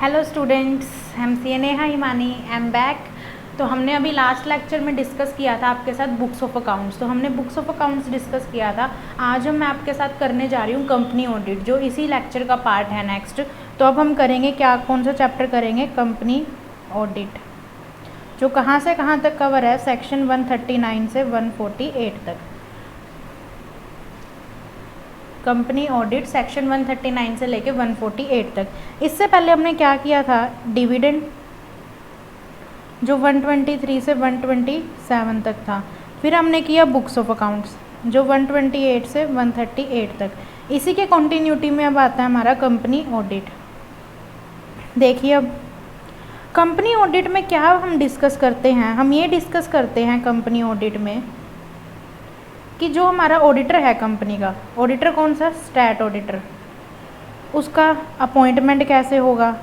Hello students, am C A Neha Himani, am back. तो हमने अभी लास्ट लेक्चर में डिस्कस किया था आपके साथ बुक्स ऑफ अकाउंट्स। तो हमने बुक्स ऑफ अकाउंट्स डिस्कस किया था। आज मैं आपके साथ करने जा रही हूँ कंपनी ऑडिट, जो इसी लेक्चर का पार्ट है नेक्स्ट। तो अब हम करेंगे क्या, कौन सा चैप्टर करेंगे? कंपनी ऑडिट, जो कहाँ से कहाँ तक कवर है? सेक्शन 139 से 148 तक। कंपनी ऑडिट सेक्शन 139 से लेके 148 तक। इससे पहले हमने क्या किया था? डिविडेंड, जो 123 से 127 तक था। फिर हमने किया बुक्स ऑफ अकाउंट्स, जो 128 से 138 तक। इसी के कंटिन्यूटी में अब आता है हमारा कंपनी ऑडिट। देखिए, अब कंपनी ऑडिट में क्या हम डिस्कस करते हैं? हम ये डिस्कस करते हैं कंपनी ऑडिट में कि जो हमारा ऑडिटर है कंपनी का, ऑडिटर कौन सा? Stat auditor. उसका अपॉइंटमेंट कैसे होगा,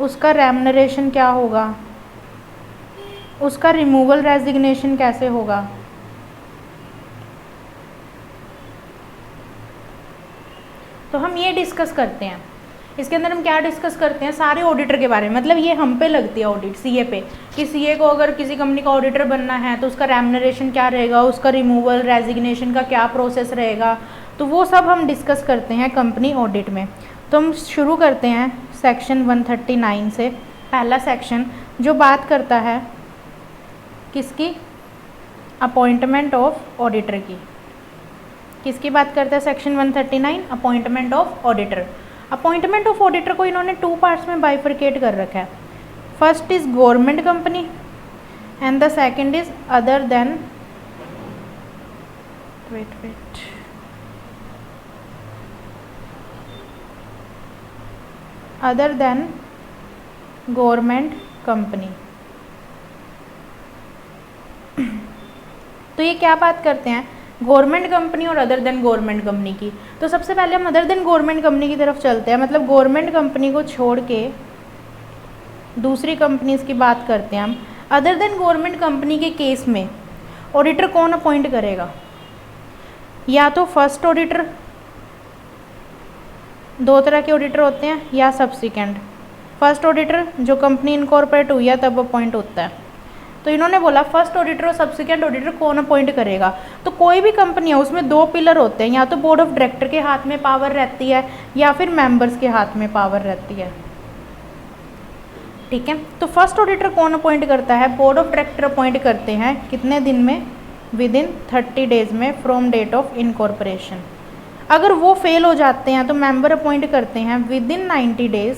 उसका रेम्युनरेशन क्या होगा, उसका रिमूवल रेजिग्नेशन कैसे होगा, तो हम ये डिस्कस करते हैं। इसके अंदर हम क्या डिस्कस करते हैं? सारे ऑडिटर के बारे में। मतलब ये हम पे लगती है ऑडिट, सीए पे, कि सीए को अगर किसी कंपनी का ऑडिटर बनना है तो उसका रेम्युनरेशन क्या रहेगा, उसका रिमूवल रेजिग्नेशन का क्या प्रोसेस रहेगा, तो वो सब हम डिस्कस करते हैं कंपनी ऑडिट में। तो हम शुरू करते हैं सेक्शन 139 से। पहला सेक्शन जो बात करता है किसकी? अपॉइंटमेंट ऑफ ऑडिटर की। किसकी बात करता है section 139? Appointment of auditor. Appointment of auditor को इन्होंने 2 पार्ट्स में बाइफरकेट कर रखा है। First is government company and the second is other than other than government company. तो ये क्या बात करते हैं? गवर्नमेंट कंपनी और अदर देन गवर्नमेंट कंपनी की। तो सबसे पहले हम अदर देन गवर्नमेंट कंपनी की तरफ चलते हैं। मतलब गवर्नमेंट कंपनी को छोड़ के दूसरी कंपनीज की बात करते हैं हम। अदर देन गवर्नमेंट कंपनी के केस में ऑडिटर कौन अपॉइंट करेगा? या तो फर्स्ट ऑडिटर, 2 तरह के ऑडिटर होते हैं, या सब्सिक्वेंट। फर्स्ट ऑडिटर जो कंपनी इनकॉर्पोरेट हुई है तब अपॉइंट होता है। तो इन्होंने बोला फर्स्ट ऑडिटर और सब्सिक्वेंट ऑडिटर कौन अपॉइंट करेगा? तो कोई भी कंपनी है उसमें 2 पिलर होते हैं, या तो बोर्ड ऑफ डायरेक्टर के हाथ में पावर रहती है या फिर मेंबर्स के हाथ में पावर रहती है। ठीक है, तो फर्स्ट ऑडिटर कौन अपॉइंट करता है? बोर्ड ऑफ डायरेक्टर अपॉइंट करते हैं। कितने दिन में? विद इन 30 डेज में फ्रॉम डेट ऑफ इनकॉर्पोरेशन। अगर वो फेल हो जाते हैं तो मेंबर अपॉइंट करते हैं within 90 days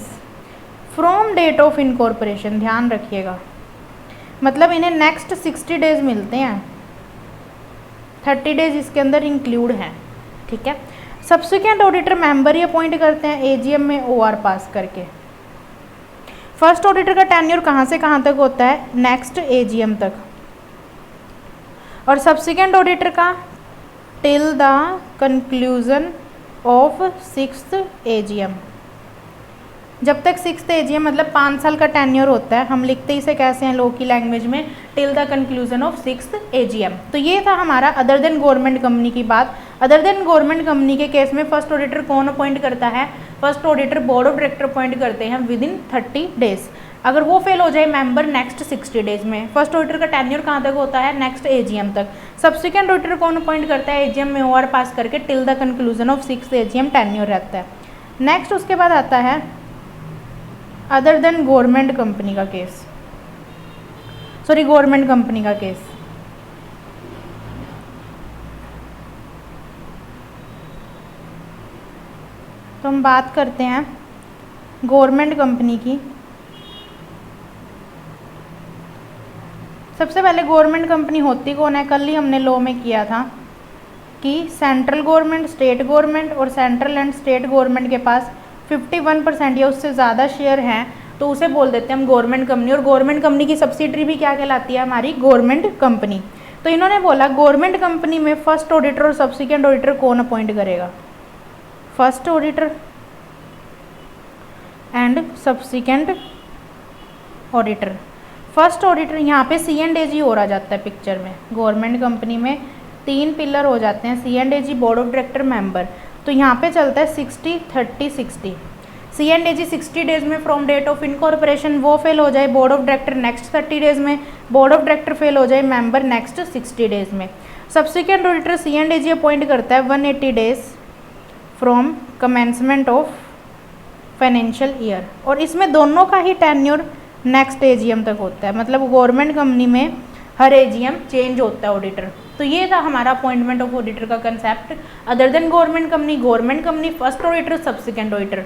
from date of incorporation. ध्यान रखिएगा, मतलब इन्हें नेक्स्ट 60 डेज मिलते हैं, 30 डेज इसके अंदर इंक्लूड हैं। ठीक है, सब्सिक्वेंट ऑडिटर मेंबर ही अपॉइंट करते हैं एजीएम में ओआर पास करके। फर्स्ट ऑडिटर का टेन्योर कहाँ से कहाँ तक होता है? नेक्स्ट एजीएम तक। और सब्सिक्वेंट ऑडिटर का till the conclusion of 6th AGM. जब तक 6th एजीएम, मतलब 5 साल का टेन्योर होता है। हम लिखते इसे कैसे हैं लॉ की लैंग्वेज में? Till the conclusion of 6th AGM. तो ये था हमारा अदर देन गवर्नमेंट कंपनी की बात। अदर देन गवर्नमेंट कंपनी के केस में फर्स्ट ऑडिटर कौन अपॉइंट करता है? First auditor board of director appoint करते हैं विद इन 30 डेज। अगर वो फेल हो जाए मेंबर नेक्स्ट 60 डेज में। फर्स्ट ऑडिटर का टेन्योर कहाँ तक होता है? नेक्स्ट एजीएम तक। सब्सिक्वेंट ऑडिटर कौन अपॉइंट करता है? एजीएम में ओआर पास करके till the conclusion of 6th AGM tenure रहता है। नेक्स्ट उसके बाद आता है अदर देन गवर्नमेंट कंपनी का केस, सॉरी गवर्नमेंट कंपनी का केस। तो हम बात करते हैं गवर्नमेंट कंपनी की। सबसे पहले गवर्नमेंट कंपनी होती कौन है? कल ही हमने लॉ में किया था कि सेंट्रल गवर्नमेंट, स्टेट गवर्नमेंट और सेंट्रल एंड स्टेट गवर्नमेंट के पास 51% या उससे ज़्यादा शेयर हैं तो उसे बोल देते हैं हम गवर्नमेंट कंपनी। और गवर्नमेंट कंपनी की सब्सिडरी भी क्या कहलाती है? हमारी गवर्नमेंट कंपनी। तो इन्होंने बोला गवर्नमेंट कंपनी में फर्स्ट ऑडिटर और सब्सिक्वेंट ऑडिटर कौन अपॉइंट करेगा? First auditor and subsequent auditor. First auditor, यहाँ पे C&AG हो रहा जाता है पिक्चर में। गवर्नमेंट कंपनी में 3 पिलर हो जाते हैं, C&AG, board of director, member. तो यहाँ पे चलता है 60-30-60। CNDG 60 डेज में फ्रॉम डेट ऑफ इनकॉर्पोरेशन, वो फेल हो जाए board of director next 30 days में, बोर्ड ऑफ डायरेक्टर फेल हो जाए मेंबर नेक्स्ट 60 डेज में। सब्सिक्वेंट ऑडिटर CNDG अपॉइंट करता है 180 days from commencement of financial year, और इसमें दोनों का ही टेन्योर नेक्स्ट AGM तक होता है, मतलब गवर्नमेंट कंपनी में हर AGM चेंज होता है ऑडिटर। तो ये था हमारा अपॉइंटमेंट ऑफ ऑडिटर का concept. Other than government company first auditor subsequent auditor.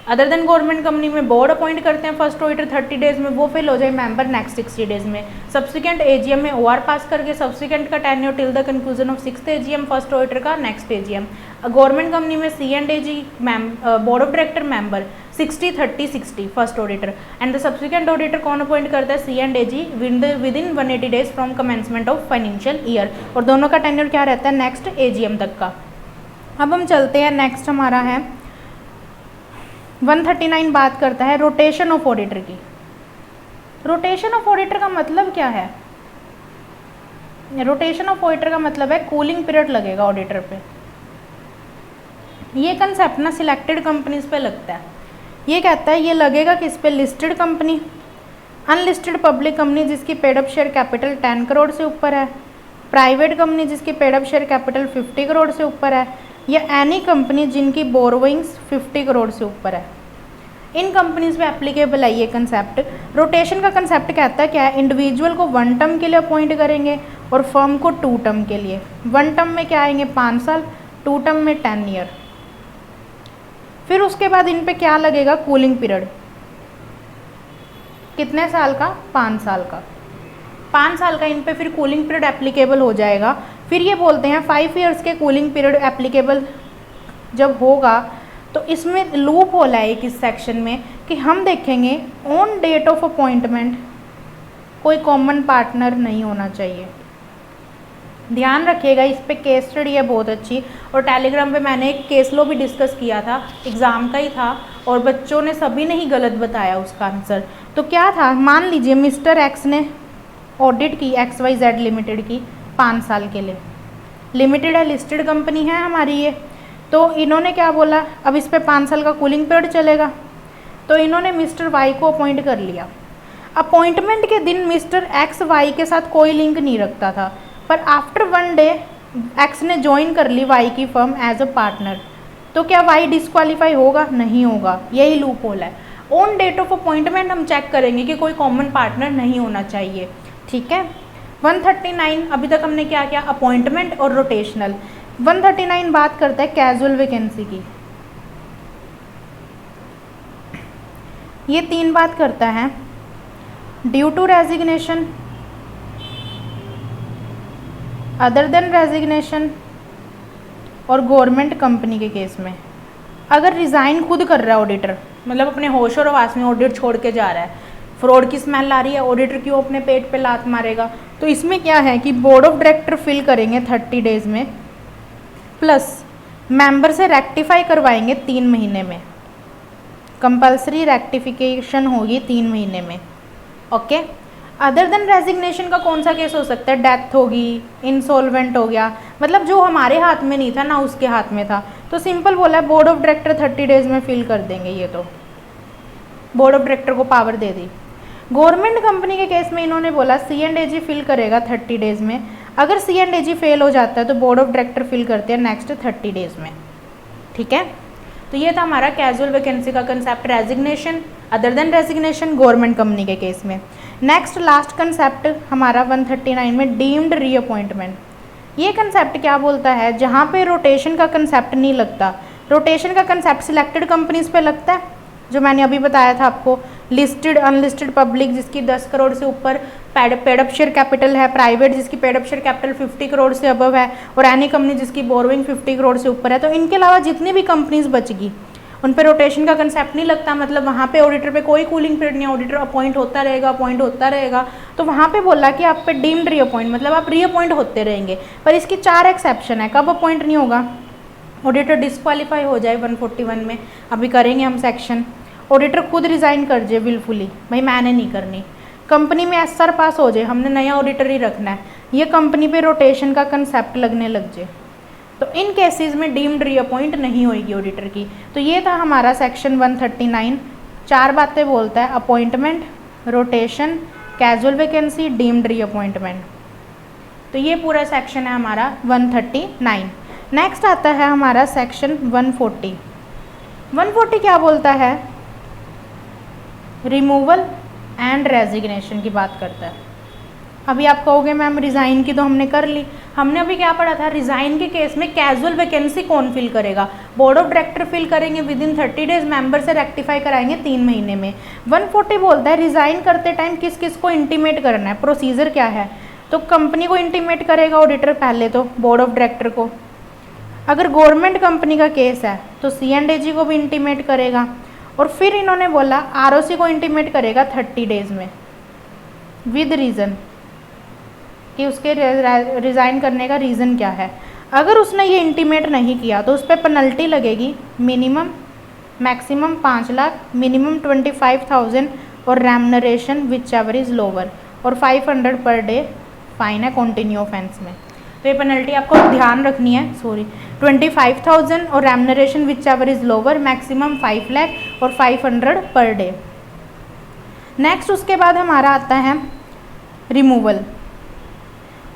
Other than government company में बोर्ड अपॉइंट करते हैं फर्स्ट ऑडिटर 30 डेज में, वो फेल हो जाए मेंबर नेक्स्ट 60 डेज में। सब्सिक्वेंट AGM में OR पास करके सब्सिक्वेंट का tenure till the conclusion of 6th AGM, first auditor का नेक्स्ट AGM। गवर्नमेंट कंपनी में CNDG board of director member 60-30-60 first auditor, and the subsequent auditor कौन appoint करता है CNDG with in 180 days from commencement of financial year, और दोनों का tenure क्या रहता है नेक्स्ट AGM तक का। अब हम चलते हैं नेक्स्ट हमारा है 139 बात करता है रोटेशन ऑफ ऑडिटर की। रोटेशन ऑफ ऑडिटर का मतलब क्या है? रोटेशन ऑफ ऑडिटर का मतलब है कूलिंग पीरियड लगेगा ऑडिटर पे। ये कंसेप्ट ना सिलेक्टेड कंपनीज पे लगता है। ये कहता है ये लगेगा किस पे? Listed company, unlisted public company जिसकी paid up share capital 10 crore से ऊपर है, प्राइवेट कंपनी जिसकी paid up share capital 50 crore से ऊपर है, या एनी कंपनी जिनकी बोरोइंग्स 50 करोड़ से ऊपर है। इन कंपनीज पे एप्लीकेबल है ये कंसेप्ट। रोटेशन का कंसेप्ट कहता है क्या है? इंडिविजुअल को 1 टर्म के लिए अपॉइंट करेंगे और फर्म को 2 टर्म के लिए। 1 टर्म में क्या आएंगे? 5 साल, 2 टर्म में 10 ईयर। फिर उसके बाद इन पे क्या लगेगा? Cooling period. कितने साल का? 5 साल का। 5 साल का इन पे फिर कूलिंग पीरियड एप्लीकेबल हो जाएगा। फिर ये बोलते हैं 5 ईयर्स के कूलिंग पीरियड एप्लीकेबल जब होगा तो इसमें लूप होल है एक इस सेक्शन में कि हम देखेंगे ऑन डेट ऑफ अपॉइंटमेंट कोई कॉमन पार्टनर नहीं होना चाहिए। ध्यान रखिएगा, इस पे केस स्टडी है बहुत अच्छी, और टेलीग्राम पे मैंने एक केस लो भी डिस्कस किया था, एग्ज़ाम का ही था, और बच्चों ने सभी ने ही गलत बताया उसका आंसर। तो क्या था? मान लीजिए मिस्टर एक्स ने ऑडिट की XYZ लिमिटेड की 5 साल के लिए। लिमिटेड है, लिस्टेड कंपनी है हमारी ये। तो इन्होंने क्या बोला? अब इस पे 5 साल का कूलिंग पीरियड चलेगा। तो इन्होंने मिस्टर वाई को अपॉइंट कर लिया। अपॉइंटमेंट के दिन मिस्टर एक्स वाई के साथ कोई लिंक नहीं रखता था, पर आफ्टर 1 डे एक्स ने ज्वाइन कर ली वाई की फर्म एज अ पार्टनर। तो क्या वाई डिस्क्वालीफाई होगा? नहीं होगा। यही लूप होल है। ऑन डेट ऑफ अपॉइंटमेंट हम चेक करेंगे कि कोई कॉमन पार्टनर नहीं होना चाहिए। ठीक है। 139 अभी तक हमने क्या किया? अपॉइंटमेंट और रोटेशनल। 139 बात करता है कैजुअल वैकेंसी की। ये 3 बात करता है due to resignation, other than resignation, और गवर्नमेंट कंपनी के केस में अगर रिज़ाइन खुद कर रहा है ऑडिटर, मतलब अपने होश और हवास में ऑडिट छोड़ के जा रहा है, फ्रॉड की स्मेल आ रही है, ऑडिटर क्यों अपने पेट पे लात मारेगा? तो इसमें क्या है कि बोर्ड ऑफ डायरेक्टर फिल करेंगे 30 डेज में, प्लस मेंबर से रेक्टिफाई करवाएंगे 3 महीने में। कंपल्सरी रेक्टिफिकेशन होगी 3 महीने में। ओके। अदर देन रेजिग्नेशन का कौन सा केस हो सकता है? डेथ होगी, इंसॉल्वेंट हो गया, मतलब जो हमारे हाथ में नहीं था ना उसके हाथ में था। तो सिंपल बोला है बोर्ड ऑफ डायरेक्टर 30 डेज में फिल कर देंगे। ये तो बोर्ड ऑफ डायरेक्टर को पावर दे दी। गवर्नमेंट कंपनी के केस में इन्होंने बोला CNDG फिल करेगा 30 डेज में। अगर CNDG फेल हो जाता है तो बोर्ड ऑफ डायरेक्टर फिल करते हैं नेक्स्ट 30 डेज में। ठीक है। तो ये था हमारा कैजुअल वैकेंसी का concept, resignation, other than resignation, government company के केस में। नेक्स्ट लास्ट कंसेप्ट हमारा 139 में डीम्ड रीअपॉइंटमेंट। ये कंसेप्ट क्या बोलता है? जहाँ पे रोटेशन का कंसेप्ट नहीं लगता। रोटेशन का कंसेप्ट सिलेक्टेड कंपनीज पे लगता है, जो मैंने अभी बताया था आपको, लिस्टेड, अनलिस्टेड पब्लिक जिसकी 10 करोड़ से ऊपर पेड अप शेयर कैपिटल है, प्राइवेट जिसकी paid up share capital 50 crore से अबव है, और एनी कंपनी जिसकी बोरोइंग 50 करोड़ से ऊपर है। तो इनके अलावा जितनी भी कंपनीज बचगी उन पे रोटेशन का कंसेप्ट नहीं लगता, मतलब वहाँ पे ऑडिटर पे कोई कूलिंग पीरियड नहीं, ऑडिटर अपॉइंट होता रहेगा। तो वहाँ पे बोला कि आप पे डीम्ड रीअपॉइंट, मतलब आप रीअपॉइंट होते रहेंगे। पर इसकी 4 एक्सेप्शन है। कब अपॉइंट नहीं होगा? ऑडिटर डिस्क्वालीफाई हो जाए 141 में, अभी करेंगे हम सेक्शन। ऑडिटर खुद रिज़ाइन कर जाए विलफुली, भाई मैंने नहीं करनी। कंपनी में SR पास हो जाए, हमने नया ऑडिटर ही रखना है, ये कंपनी पे रोटेशन का कंसेप्ट लगने लग जाए। तो इन केसेस में डीम्ड रीअपॉइंट नहीं होगी ऑडिटर की। तो ये था हमारा सेक्शन 139, 4 बातें बोलता है, appointment, rotation, casual vacancy, deemed reappointment. तो ये पूरा सेक्शन है हमारा 139। नेक्स्ट आता है हमारा सेक्शन 140। 140 क्या बोलता है? रिमूवल एंड रेजिग्नेशन की बात करता है। अभी आप कहोगे मैम रिज़ाइन की तो हमने कर ली, हमने अभी क्या पढ़ा था? रिज़ाइन के केस में कैजुअल वैकेंसी कौन फिल करेगा? बोर्ड ऑफ डायरेक्टर फिल करेंगे विद इन 30 डेज, मेंबर से रेक्टिफाई कराएंगे 3 महीने में। 140 बोलता है रिज़ाइन करते टाइम किस किस को इंटीमेट करना है, प्रोसीजर क्या है? तो कंपनी को इंटीमेट करेगा ऑडिटर, पहले तो बोर्ड ऑफ डायरेक्टर को। अगर गवर्नमेंट कंपनी का केस है तो C&AG को भी इंटीमेट करेगा, और फिर इन्होंने बोला ROC को इंटीमेट करेगा 30 डेज में विद रीज़न कि उसके रिज़ाइन करने का रीज़न क्या है। अगर उसने ये इंटीमेट नहीं किया तो उस पर पेनल्टी लगेगी, मिनिमम मैक्सिमम 5 लाख, मिनिमम 25,000 और remuneration which ever is lower, और 500 पर डे फाइन है कंटिन्यू ऑफेंस में। तो ये पेनल्टी आपको ध्यान रखनी है, 25,000 और remuneration which ever is lower, maximum 5 lakh और 500 पर डे। नेक्स्ट उसके बाद हमारा आता है रिमूवल।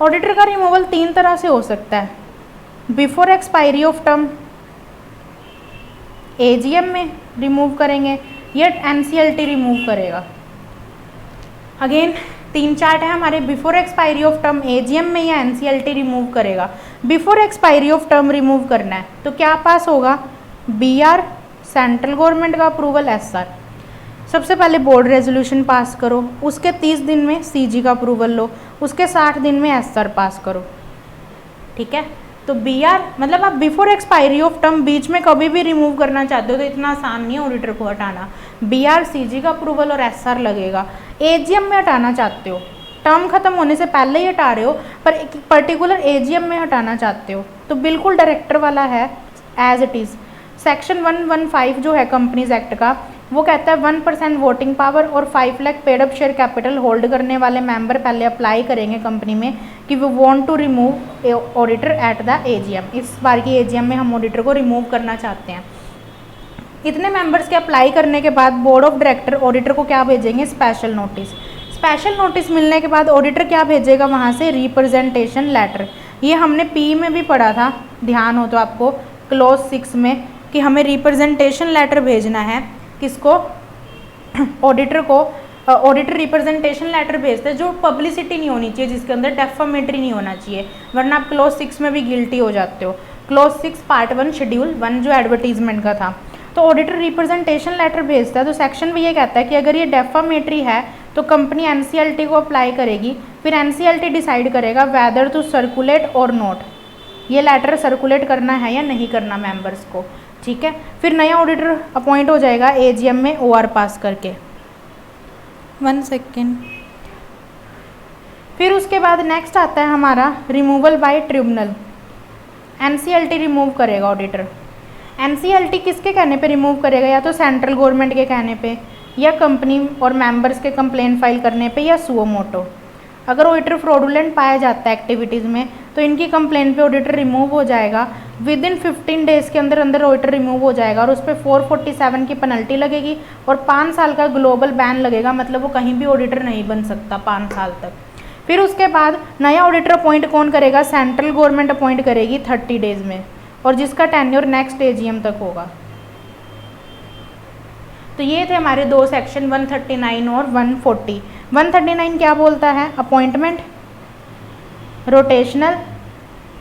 ऑडिटर का रिमूवल 3 तरह से हो सकता है, before expiry of term, AGM में रिमूव करेंगे, या NCLT रिमूव करेगा। अगेन 3 चार्ट है हमारे, before expiry of term, AGM में, या NCLT रिमूव करेगा। Before expiry of term remove करना है तो क्या पास होगा? BR, सेंट्रल गवर्नमेंट का अप्रूवल, SR। सबसे पहले बोर्ड रेजोल्यूशन पास करो, उसके 30 दिन में CG का अप्रूवल लो, उसके 60 दिन में SR पास करो। ठीक है, तो BR मतलब आप बिफोर एक्सपायरी ऑफ टर्म बीच में कभी भी रिमूव करना चाहते हो तो इतना आसान नहीं है ऑडिटर को हटाना। BR, CG का अप्रूवल और SR लगेगा। AGM में हटाना चाहते हो, टर्म खत्म होने से पहले ही हटा रहे हो, पर एक पर्टिकुलर AGM में हटाना चाहते हो तो बिल्कुल डायरेक्टर वाला है एज इट इज़। सेक्शन 115 जो है कंपनीज एक्ट का, वो कहता है 1% वोटिंग पावर और 5 lakh paid up share capital hold करने वाले मेंबर पहले अप्लाई करेंगे कंपनी में कि वो want to remove auditor at the AGM। इस बार की AGM में हम ऑडिटर को रिमूव करना चाहते हैं। इतने मेंबर्स के अप्लाई करने के बाद बोर्ड ऑफ डायरेक्टर ऑडिटर को क्या भेजेंगे? Special notice. स्पेशल नोटिस मिलने के बाद ऑडिटर क्या भेजेगा वहाँ से? Representation letter. ये हमने PE में भी पढ़ा था, ध्यान हो तो आपको, क्लॉज 6 में, कि हमें रिप्रेजेंटेशन लेटर भेजना है। किसको? ऑडिटर को। ऑडिटर रिप्रेजेंटेशन लेटर भेजते हैं जो पब्लिसिटी नहीं होनी चाहिए, जिसके अंदर डेफामेटरी नहीं होना चाहिए, वरना आप क्लॉज 6 में भी गिल्टी हो जाते हो। क्लॉज 6 पार्ट 1 शेड्यूल 1 जो एडवर्टीजमेंट का था। तो ऑडिटर रिप्रेजेंटेशन लेटर भेजता है, तो सेक्शन भी ये कहता है कि अगर ये डेफामेटरी है तो कंपनी NCLT को अप्लाई करेगी, फिर NCLT डिसाइड करेगा वेदर टू सर्कुलेट और नॉट, ये लेटर सर्कुलेट करना है या नहीं करना मेंबर्स को। ठीक है, फिर नया ऑडिटर अपॉइंट हो जाएगा AGM में OR पास करके। 1 सेकेंड। फिर उसके बाद नेक्स्ट आता है हमारा removal bye tribunal. NCLT remove करेगा ऑडिटर। NCLT किसके कहने पे रिमूव करेगा? या तो सेंट्रल गवर्नमेंट के कहने पे, या कंपनी और मेंबर्स के कंप्लेंट फाइल करने पे, या सुओ मोटो। अगर ऑडिटर फ्रॉडुलेंट पाया जाता है एक्टिविटीज़ में तो इनकी कंप्लेंट पे ऑडिटर रिमूव हो जाएगा। विद इन 15 डेज़ के अंदर अंदर ऑडिटर रिमूव हो जाएगा और उस पर 447 की पेनल्टी लगेगी और 5 साल का ग्लोबल बैन लगेगा, मतलब वो कहीं भी ऑडिटर नहीं बन सकता 5 साल तक। फिर उसके बाद नया ऑडिटर अपॉइंट कौन करेगा? सेंट्रल गवर्नमेंट अपॉइंट करेगी 30 डेज़ में, और जिसका टेन्योर नेक्स्ट AGM तक होगा। तो ये थे हमारे 2 सेक्शन 139 और 140। 139 क्या बोलता है? अपॉइंटमेंट, रोटेशनल,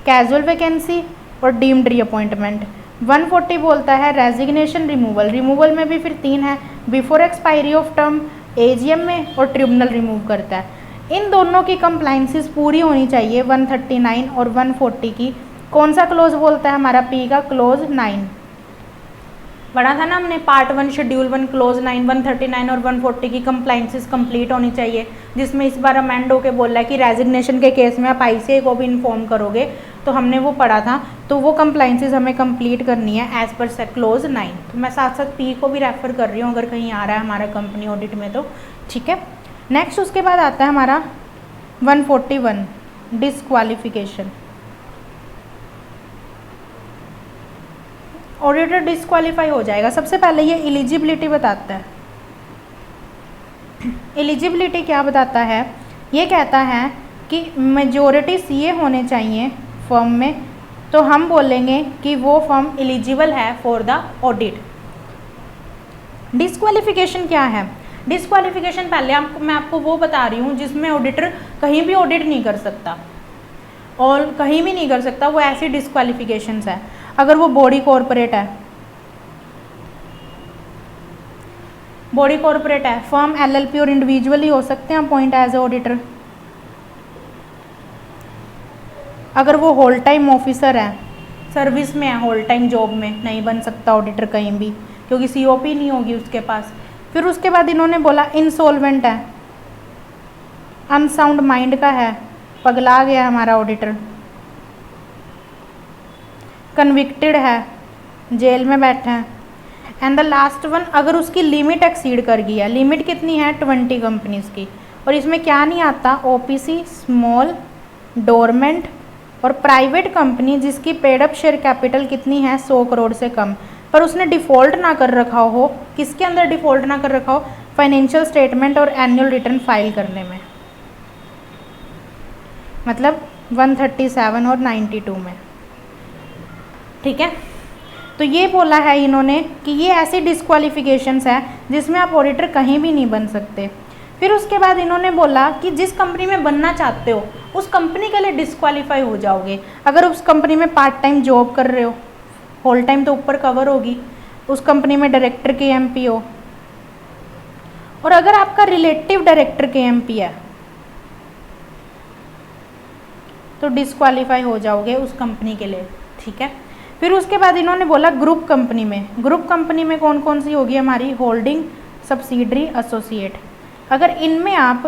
कैजुअल वैकेंसी और डीम्ड रीअपॉइंटमेंट। 140 बोलता है रेजिग्नेशन, रिमूवल। रिमूवल में भी फिर 3 है, before expiry of term, AGM में, और ट्रिब्यूनल रिमूव करता है। इन दोनों की कंप्लाइंसेस पूरी होनी चाहिए 139 और 140 की। कौन सा क्लोज बोलता है? हमारा P का क्लोज 9 पढ़ा था ना हमने, पार्ट 1 शेड्यूल 1 क्लोज 9। 139 और 140 की कंप्लाइंसेस कंप्लीट होनी चाहिए, जिसमें इस बार अमेंड होकर बोला है कि रेजिग्नेशन के केस में आप ICAI को भी इन्फॉर्म करोगे, तो हमने वो पढ़ा था। तो वो कंप्लाइंसेस हमें कंप्लीट करनी है एज पर क्लोज 9। तो मैं साथ साथ P को भी रेफर कर रही हूँ अगर कहीं आ रहा है हमारा कंपनी ऑडिट में तो। ठीक है, नेक्स्ट उसके बाद आता है हमारा 141 डिसक्वालिफिकेशन। ऑडिटर डिस्क्वालीफाई हो जाएगा। सबसे पहले ये एलिजिबिलिटी बताता है। एलिजिबिलिटी क्या बताता है? ये कहता है कि मेजॉरिटी सीए होने चाहिए फर्म में, तो हम बोलेंगे कि वो फर्म एलिजिबल है फॉर द ऑडिट। डिस्क्वालिफिकेशन क्या है? डिस्क्वालिफिकेशन पहले मैं आपको वो बता रही हूँ जिसमें ऑडिटर कहीं भी ऑडिट नहीं कर सकता और कहीं भी नहीं कर सकता, वो ऐसी डिस्क्वालिफिकेशंस है। अगर वो बॉडी कॉरपोरेट है, बॉडी कॉरपोरेट है, फर्म एलएलपी और इंडिविजुअली हो सकते हैं अपॉइंट एज ए ऑडिटर। अगर वो होल टाइम ऑफिसर है, सर्विस में है, होल टाइम जॉब में, नहीं बन सकता ऑडिटर कहीं भी क्योंकि सीओपी नहीं होगी उसके पास। फिर उसके बाद इन्होंने बोला इंसॉल्वेंट है, अनसाउंड माइंड का है, पगला गया हमारा ऑडिटर, कन्विक्टेड है, जेल में बैठे हैं। एंड द लास्ट वन, अगर उसकी लिमिट एक्सीड कर गई है, लिमिट कितनी है 20 कंपनीज की, और इसमें क्या नहीं आता, ओपीसी, स्मॉल, डोरमेंट और प्राइवेट कंपनी जिसकी पेड अप शेयर कैपिटल कितनी है 100 करोड़ से कम, पर उसने डिफ़ॉल्ट ना कर रखा हो। किसके अंदर डिफ़ॉल्ट ना कर रखा हो? फाइनेंशियल स्टेटमेंट और एनुअल रिटर्न फाइल करने में, मतलब 137 और 92 में। ठीक है, तो ये बोला है इन्होंने कि ये ऐसी डिस्क्वालिफिकेशंस है जिसमें आप ऑडिटर कहीं भी नहीं बन सकते। फिर उसके बाद इन्होंने बोला कि जिस कंपनी में बनना चाहते हो उस कंपनी के लिए डिस्क्वालीफाई हो जाओगे अगर उस कंपनी में पार्ट टाइम जॉब कर रहे हो, होल टाइम तो ऊपर कवर होगी, उस कंपनी में डायरेक्टर के एमपी हो, और अगर आपका रिलेटिव डायरेक्टर के एमपी है तो डिस्क्वालीफाई हो जाओगे उस कंपनी के लिए। ठीक है, फिर उसके बाद इन्होंने बोला ग्रुप कंपनी में, ग्रुप कंपनी में कौन कौन सी होगी हमारी? Holding, subsidiary, associate. अगर इनमें आप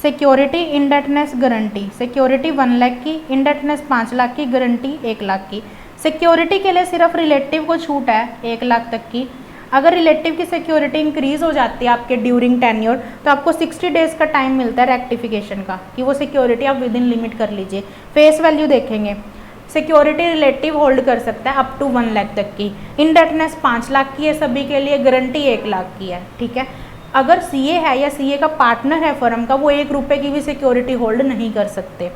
security, indebtedness, guarantee, security 1 lakh की, इंडेटनेस 5 लाख की, गारंटी 1 लाख की। सिक्योरिटी के लिए सिर्फ रिलेटिव को छूट है 1 लाख तक की। अगर रिलेटिव की सिक्योरिटी इंक्रीज हो जाती है आपके ड्यूरिंग टेन्योर तो आपको 60 डेज का टाइम मिलता है रेक्टिफिकेशन का कि वो सिक्योरिटी आप विद इन लिमिट कर लीजिए। फेस वैल्यू देखेंगे, सिक्योरिटी रिलेटिव होल्ड कर सकता है अप टू 1 लाख तक की, इंडेटनेस 5 लाख की है सभी के लिए, गारंटी 1 लाख की है। ठीक है, अगर सीए है या सीए का पार्टनर है फर्म का, वो 1 रुपये की भी सिक्योरिटी होल्ड नहीं कर सकते।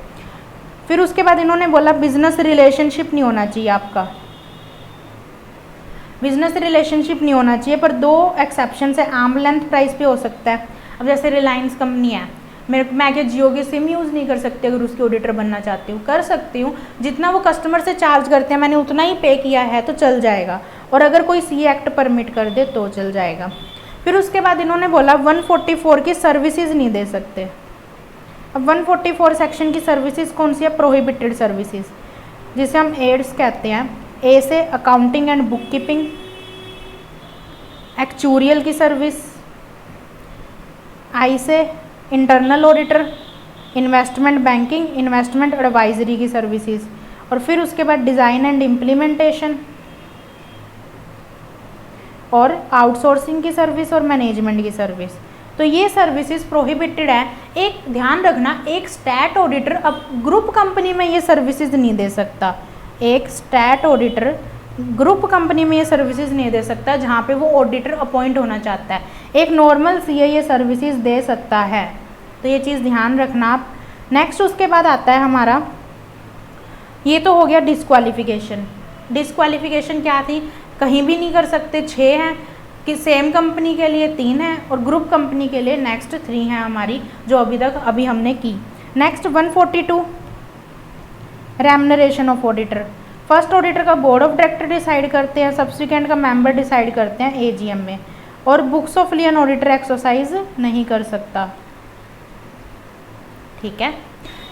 फिर उसके बाद इन्होंने बोला बिजनेस रिलेशनशिप नहीं होना चाहिए आपका, बिजनेस रिलेशनशिप नहीं होना चाहिए, पर 2 एक्सेप्शन है, आर्म लेंथ प्राइस पे हो सकता है। अब जैसे रिलायंस कंपनी है, मैं क्या जियो की सिम यूज़ नहीं कर सकती? अगर उसकी ऑडिटर बनना चाहती हूँ कर सकती हूँ, जितना वो कस्टमर से चार्ज करते हैं मैंने उतना ही पे किया है तो चल जाएगा, और अगर कोई सी एक्ट परमिट कर दे तो चल जाएगा। फिर उसके बाद इन्होंने बोला 144 की सर्विसेज नहीं दे सकते। अब 144 सेक्शन की सर्विसेज कौन सी है? प्रोहिबिटेड सर्विसेज, जिसे हम एड्स कहते हैं। ए से accounting and book keeping, actuarial की सर्विस, आई से internal auditor, investment banking, investment advisory की सर्विसेज, और फिर उसके बाद डिज़ाइन एंड इम्प्लीमेंटेशन और आउटसोर्सिंग की सर्विस और मैनेजमेंट की सर्विस। तो ये सर्विसेज प्रोहिबिटेड है। एक ध्यान रखना, एक स्टैट ऑडिटर अब ग्रुप कंपनी में ये सर्विसेज नहीं दे सकता, एक स्टैट ऑडिटर ग्रुप कंपनी में ये सर्विसेज नहीं दे सकता जहाँ पे वो ऑडिटर अपॉइंट होना चाहता है। एक नॉर्मल सीए ये सर्विसेज दे सकता है, तो ये चीज़ ध्यान रखना आप। नेक्स्ट उसके बाद आता है हमारा, ये तो हो गया डिस्क्वालिफिकेशन। डिस्क्वालिफिकेशन क्या थी? कहीं भी नहीं कर सकते, 6 हैं कि सेम कंपनी के लिए 3 है और ग्रुप कंपनी के लिए नेक्स्ट 3 हैं हमारी जो अभी हमने की। Next 142 remuneration of auditor. First auditor का बोर्ड ऑफ डायरेक्टर डिसाइड करते हैं, सब्सिक्वेंट का मेंबर डिसाइड करते हैं एजीएम में, और बुक्स ऑफ लियन ऑडिटर एक्सरसाइज नहीं कर सकता। ठीक है,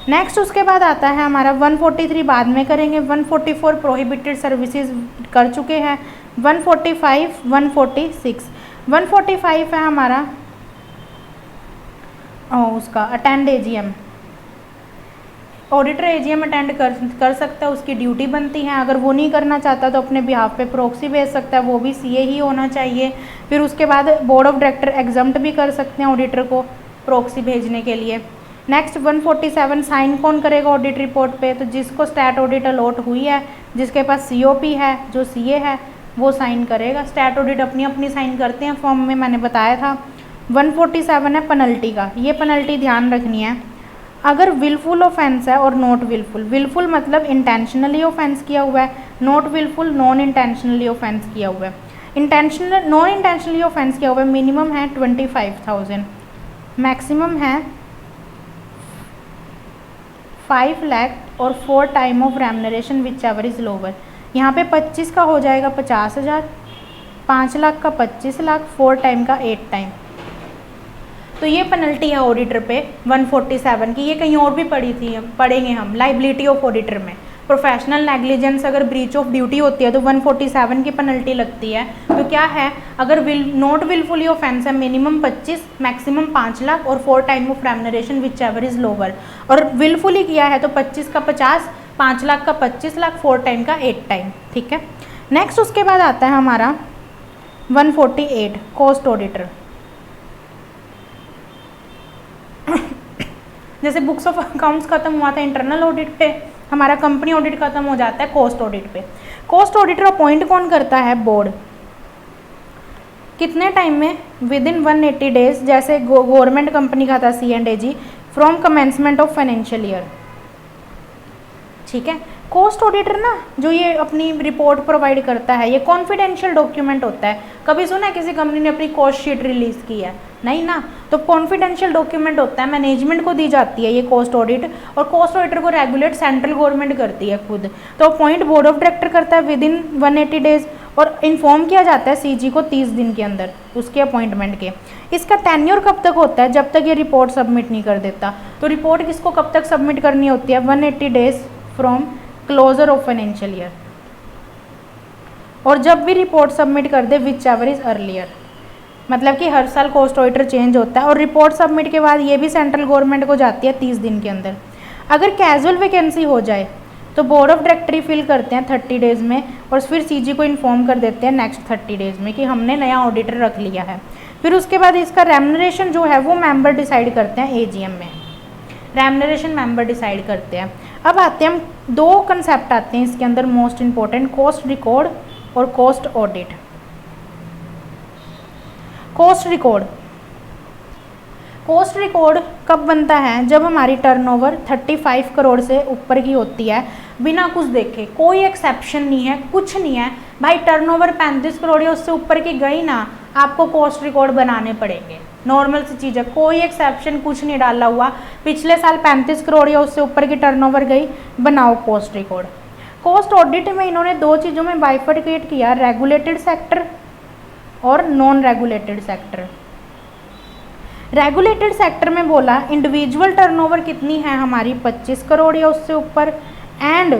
नेक्स्ट उसके बाद आता है हमारा 143 बाद में करेंगे, 144 प्रोहिबिटेड सर्विसेज कर चुके हैं, 145 146 145 है हमारा उसका attend AGM. Auditor AGM attend कर सकता है, उसकी ड्यूटी बनती है। अगर वो नहीं करना चाहता तो अपने बिहाफ पे प्रॉक्सी भेज सकता है, वो भी सीए ही होना चाहिए। फिर उसके बाद बोर्ड ऑफ डायरेक्टर एग्जम्प्ट भी कर सकते हैं ऑडिटर को प्रॉक्सी भेजने के लिए। नेक्स्ट 147 साइन कौन करेगा ऑडिट रिपोर्ट पे, तो जिसको स्टैट ऑडिट अलॉट हुई है, जिसके पास सीओपी है, जो सीए है वो साइन करेगा। स्टैट ऑडिट अपनी अपनी साइन करते हैं फॉर्म में, मैंने बताया था। 147 है पेनल्टी का, ये पेनल्टी ध्यान रखनी है। अगर विलफुल ऑफेंस है और नॉट विलफुल, विलफुल मतलब इंटेंशनली ऑफेंस किया हुआ है, not wilful non intentionally offence किया हुआ है। इंटेंशनल नॉन इंटेंशनली ऑफेंस किया हुआ है, मिनिमम है 25,000, मैक्सिमम है 5 लाख और 4 time of remuneration which ever is lower. यहाँ पे 25 का हो जाएगा 50,000, 5 लाख का 25 लाख, 4 टाइम का 8 टाइम। तो ये पेनल्टी है ऑडिटर पे 147 की। ये कहीं और भी पढ़ेंगे हम लाइबिलिटी ऑफ ऑडिटर में। प्रोफेशनल नेग्लिजेंस अगर ब्रीच ऑफ ड्यूटी होती है तो 147 की पेनल्टी लगती है। तो क्या है, अगर नॉट विलफुली ऑफेंस है मिनिमम 25, मैक्सिमम 5 लाख और 4 time of remuneration which ever is lower, और विलफुली किया है तो 25 का 50, 5 लाख का 25 लाख, 4 टाइम का 8 टाइम। ठीक है, नेक्स्ट उसके बाद आता है हमारा 148 कॉस्ट ऑडिटर। जैसे बुक्स ऑफ अकाउंट्स खत्म हुआ था इंटरनल ऑडिट पे, हमारा कंपनी ऑडिट खत्म हो जाता है कॉस्ट ऑडिट पे। कॉस्ट ऑडिटर अपॉइंट कौन करता है, बोर्ड। कितने टाइम में, विद इन 180 डेज, जैसे गवर्नमेंट कंपनी का था C&AG, from commencement of financial year. ठीक है, कॉस्ट ऑडिटर ना जो ये अपनी रिपोर्ट प्रोवाइड करता है, ये कॉन्फिडेंशियल डॉक्यूमेंट होता है। कभी सुना है किसी कंपनी ने अपनी कॉस्ट शीट रिलीज की है, नहीं ना, तो कॉन्फिडेंशियल डॉक्यूमेंट होता है, मैनेजमेंट को दी जाती है ये कॉस्ट ऑडिट, और कॉस्ट ऑडिटर को रेगुलेट सेंट्रल गवर्नमेंट करती है खुद। तो अपॉइंट बोर्ड ऑफ डायरेक्टर करता है विद इन 180 डेज, और इन्फॉर्म किया जाता है CG को 30 दिन के अंदर उसके अपॉइंटमेंट के। इसका टेन्योर कब तक होता है, जब तक ये रिपोर्ट सबमिट नहीं कर देता। तो रिपोर्ट किसको कब तक सबमिट करनी होती है, 180 days from closure of financial year, और जब भी रिपोर्ट सबमिट कर दे विच एवर इज अर्लियर, मतलब कि हर साल कॉस्ट ऑडिटर चेंज होता है, और रिपोर्ट सबमिट के बाद ये भी सेंट्रल गवर्नमेंट को जाती है 30 दिन के अंदर। अगर कैजुअल वैकेंसी हो जाए तो बोर्ड ऑफ डायरेक्टर ही फिल करते हैं 30 डेज़ में, और फिर CG को इन्फॉर्म कर देते हैं नेक्स्ट 30 डेज़ में कि हमने नया ऑडिटर रख लिया है। फिर उसके बाद इसका रेम्यूनरेशन जो है वो मेंबर डिसाइड करते हैं AGM में, रेम्यूनरेशन मेंबर डिसाइड करते हैं। अब आते हैं हम, 2 कंसेप्ट आते हैं इसके अंदर मोस्ट इंपॉर्टेंट, कॉस्ट रिकॉर्ड और cost audit. Cost record, cost record कब बनता है, जब हमारी टर्नओवर 35 करोड़ से ऊपर की होती है, बिना कुछ देखे, कोई एक्सेप्शन नहीं है, कुछ नहीं है भाई, टर्नओवर 35 करोड़ या उससे ऊपर की गई ना, आपको कॉस्ट रिकॉर्ड बनाने पड़ेंगे, नॉर्मल सी चीज़ है, कोई एक्सेप्शन कुछ नहीं डाला हुआ। पिछले साल 35 करोड़ या उससे ऊपर की टर्नओवर गई, बनाओ कॉस्ट रिकॉर्ड। कॉस्ट ऑडिट में इन्होंने 2 चीज़ों में बाइफर्केट किया, रेगुलेटेड सेक्टर और non regulated sector. Regulated sector में बोला इंडिविजुअल टर्नओवर कितनी है हमारी 25 करोड़ या उससे ऊपर, एंड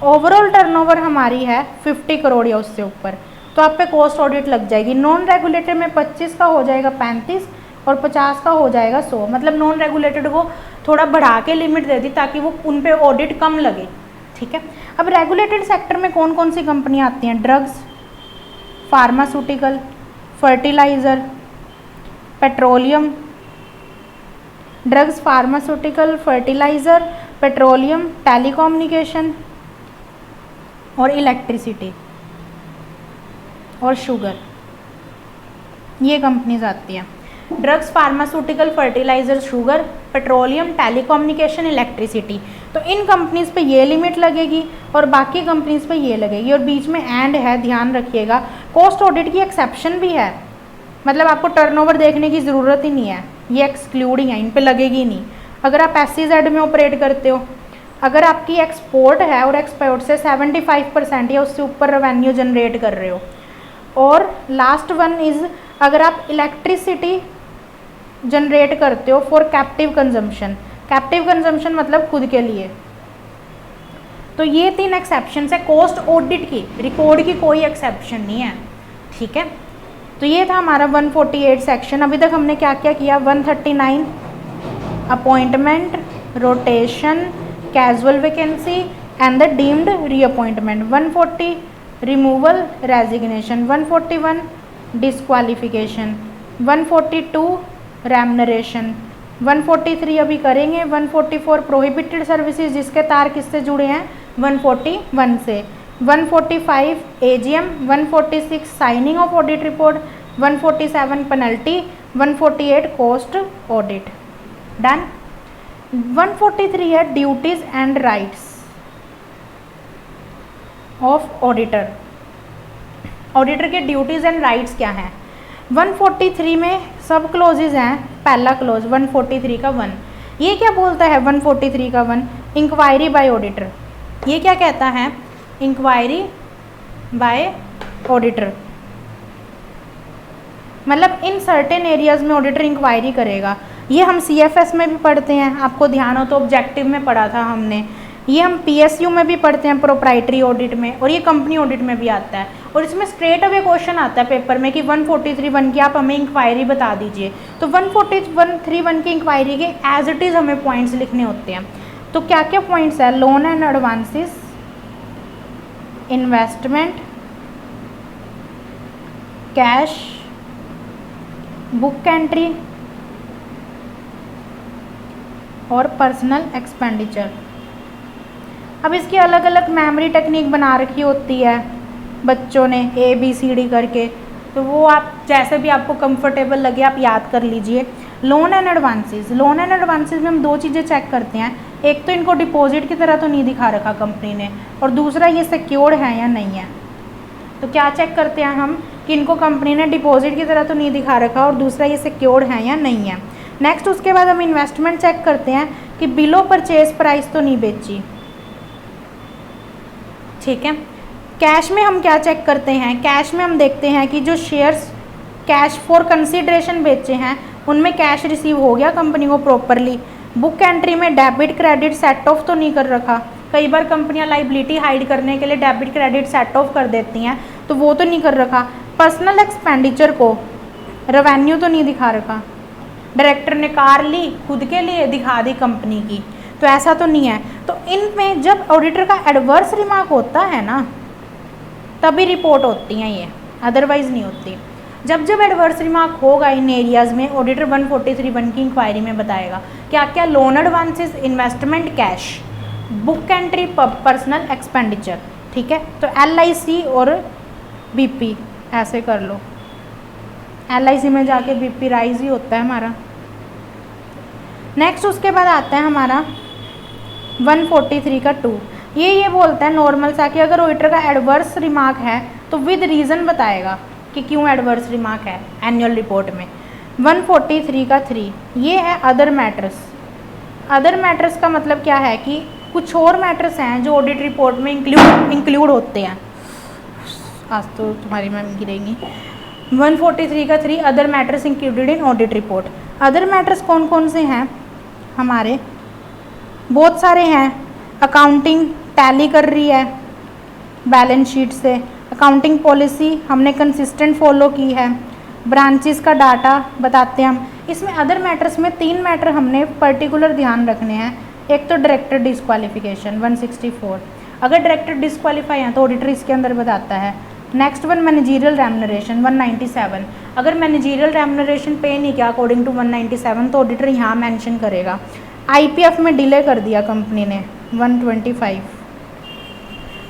ओवरऑल टर्नओवर हमारी है 50 करोड़ या उससे ऊपर, तो आप पे कॉस्ट ऑडिट लग जाएगी। नॉन रेगुलेटेड में 25 का हो जाएगा 35 और 50 का हो जाएगा 100, मतलब नॉन रेगुलेटेड को थोड़ा बढ़ा के लिमिट दे दी ताकि वो उन पे ऑडिट कम लगे। ठीक है, अब रेगुलेटेड सेक्टर में कौन कौन सी कंपनियाँ आती हैं, drugs, pharmaceutical, fertiliser, petroleum, drugs, pharmaceutical, fertiliser, petroleum, telecommunication और इलेक्ट्रिसिटी और शुगर, ये कंपनीज आती हैं। Drugs, pharmaceutical, fertiliser, sugar, petroleum, telecommunication, electricity, तो इन कंपनीज पे ये लिमिट लगेगी और बाकी कंपनीज पे ये लगेगी, और बीच में एंड है, ध्यान रखिएगा। कॉस्ट ऑडिट की एक्सेप्शन भी है, मतलब आपको टर्नओवर देखने की ज़रूरत ही नहीं है, ये एक्सक्लूडिंग है, इन पे लगेगी नहीं। अगर आप SEZ में ऑपरेट करते हो, अगर आपकी एक्सपोर्ट है और एक्सपोर्ट से 75% या उससे ऊपर रेवेन्यू जनरेट कर रहे हो, और लास्ट वन इज़ अगर आप इलेक्ट्रिसिटी जनरेट करते हो for captive consumption, captive consumption मतलब खुद के लिए, तो ये 3 एक्सेप्शन है कॉस्ट ऑडिट की, रिकॉर्ड की कोई एक्सेप्शन नहीं है। ठीक है, तो ये था हमारा 148 सेक्शन। अभी तक हमने क्या क्या किया, 139 appointment, rotation, casual vacancy and the deemed reappointment, 140 removal resignation, 141 disqualification, 142 remuneration, 143 अभी करेंगे। 144 प्रोहिबिटेड सर्विसेज, जिसके तार किससे जुड़े हैं, 141 से। 145 AGM, 146 signing off audit report, 147 penalty, 148 cost audit. Done. 143 है duties and rights of auditor. Auditor के ड्यूटीज एंड राइट्स क्या हैं। 143 में सब क्लोजेज हैं। पहला क्लोज 143 का 1, ये क्या बोलता है 143 का 1, इंक्वायरी बाय ऑडिटर। ये क्या कहता है, इंक्वायरी बाय ऑडिटर, मतलब इन सर्टेन एरियाज में ऑडिटर इंक्वायरी करेगा। ये हम CFS में भी पढ़ते हैं, आपको ध्यान हो तो ऑब्जेक्टिव में पढ़ा था हमने। ये हम PSU में भी पढ़ते हैं प्रोप्राइटरी ऑडिट में, और ये कंपनी ऑडिट में भी आता है। और इसमें स्ट्रेट अवे क्वेश्चन आता है पेपर में कि 143(1) की आप हमें इंक्वायरी बता दीजिए। तो 143(1) की इंक्वायरी के एज इट इज़ हमें पॉइंट्स लिखने होते हैं। तो क्या क्या पॉइंट्स है, loan and advances, investment, cash, book entry और पर्सनल एक्सपेंडिचर। अब इसकी अलग अलग मेमोरी टेक्निक बना रखी होती है बच्चों ने ABCD करके, तो वो आप जैसे भी आपको कंफर्टेबल लगे आप याद कर लीजिए। Loan and advances, loan and advances में हम दो चीज़ें चेक करते हैं, एक तो इनको डिपॉजिट की तरह तो नहीं दिखा रखा कंपनी ने, और दूसरा ये सिक्योर्ड है या नहीं है। तो क्या चेक करते हैं हम कि इनको कंपनी ने डिपॉजिट की तरह तो नहीं दिखा रखा, और दूसरा ये सिक्योर्ड है या नहीं है। नेक्स्ट उसके बाद हम इन्वेस्टमेंट चेक करते हैं कि बिलो परचेज प्राइस तो नहीं बेची, ठीक है। कैश में हम क्या चेक करते हैं, कैश में हम देखते हैं कि जो शेयर्स कैश फॉर कंसीडरेशन बेचे हैं उनमें कैश रिसीव हो गया कंपनी को प्रॉपरली। बुक एंट्री में डेबिट क्रेडिट सेट ऑफ तो नहीं कर रखा, कई बार कंपनियां लाइबिलिटी हाइड करने के लिए डेबिट क्रेडिट सेट ऑफ कर देती हैं, तो वो तो नहीं कर रखा। पर्सनल एक्सपेंडिचर को रेवेन्यू तो नहीं दिखा रखा, डायरेक्टर ने कार ली खुद के लिए दिखा दी कंपनी की, तो ऐसा तो नहीं है। तो इनमें जब ऑडिटर का एडवर्स रिमार्क होता है ना तभी रिपोर्ट होती हैं ये, अदरवाइज नहीं होती। जब जब एडवर्स रिमार्क होगा इन एरियाज़ में ऑडिटर 143(1) की इंक्वायरी में बताएगा क्या क्या, loan advances, investment, cash, book entry, personal expenditure, ठीक है। तो LIC और BP ऐसे कर लो, LIC में जाके BP राइज ही होता है हमारा। नेक्स्ट उसके बाद आता है हमारा 143 का 2, ये बोलता है नॉर्मल सा कि अगर ऑडिटर का एडवर्स रिमार्क है तो विद रीज़न बताएगा कि क्यों एडवर्स रिमार्क है एनुअल रिपोर्ट में। 143 का 3 ये है अदर मैटर्स। अदर मैटर्स का मतलब क्या है कि कुछ और मैटर्स हैं जो ऑडिट रिपोर्ट में इंक्लूड होते हैं। आज तो तुम्हारी मैम गिरेंगी। 143 का 3 other matters included in audit report. Other matters कौन कौन से हैं हमारे, बहुत सारे हैं। अकाउंटिंग टैली कर रही है बैलेंस शीट से, अकाउंटिंग पॉलिसी हमने कंसिस्टेंट फॉलो की है, ब्रांचेस का डाटा बताते हैं हम। इसमें अदर मैटर्स में 3 मैटर हमने पर्टिकुलर ध्यान रखने हैं। एक तो डायरेक्टर डिस्क्वालिफिकेशन 164, अगर डायरेक्टर डिस्क्वालीफाई हैं तो ऑडिटर इसके अंदर बताता है। नेक्स्ट वन मैनेजरियल रेम्यूनरेशन 197, अगर मैनेजरियल रेम्यूनरेशन पे नहीं किया अकॉर्डिंग टू 197 तो ऑडिटर यहाँ मेंशन करेगा। IPF में डिले कर दिया कंपनी ने 125,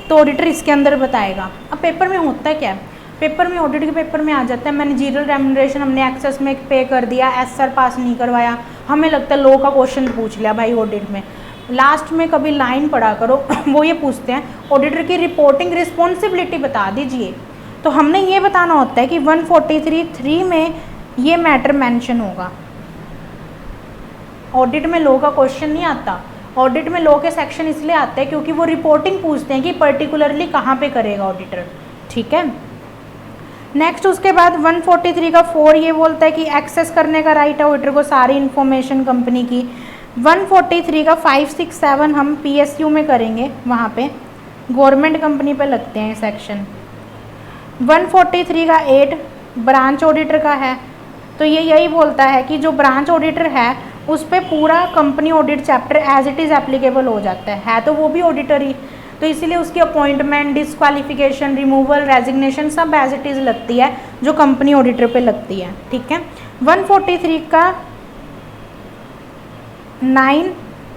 तो ऑडिटर इसके अंदर बताएगा। अब पेपर में होता क्या है, पेपर में ऑडिट के पेपर में आ जाता है मैनेजरियल रेम्यूनरेशन हमने एक्सेस में पे कर दिया, SR पास नहीं करवाया, हमें लगता है लो का क्वेश्चन पूछ लिया भाई ऑडिट में। लास्ट में कभी लाइन पढ़ा करो वो ये पूछते हैं ऑडिटर की रिपोर्टिंग रिस्पॉन्सिबिलिटी बता दीजिए, तो हमने ये बताना होता है कि 143(3) में ये मैटर मेंशन होगा। ऑडिट में लो का क्वेश्चन नहीं आता, ऑडिट में लो के सेक्शन इसलिए आते हैं क्योंकि वो रिपोर्टिंग पूछते हैं कि पर्टिकुलरली कहाँ पे करेगा ऑडिटर, ठीक है। नेक्स्ट उसके बाद 143 का 4 ये बोलता है कि एक्सेस करने का राइट है ऑडिटर को सारी इन्फॉर्मेशन कंपनी की। 143 का 5, 6, 7 हम PSU में करेंगे, वहाँ पे गवर्नमेंट कंपनी पे लगते हैं सेक्शन। 143 का 8 ब्रांच ऑडिटर का है, तो ये यही बोलता है कि जो ब्रांच ऑडिटर है उस पर पूरा company audit chapter as it is applicable हो जाता है तो वो भी ऑडिटर ही, तो इसीलिए उसकी अपॉइंटमेंट, डिस्क्वालिफिकेशन, रिमूवल, रेजिग्नेशन सब एज इट इज़ लगती है जो कंपनी ऑडिटर पे लगती है, ठीक है। 143 का 9,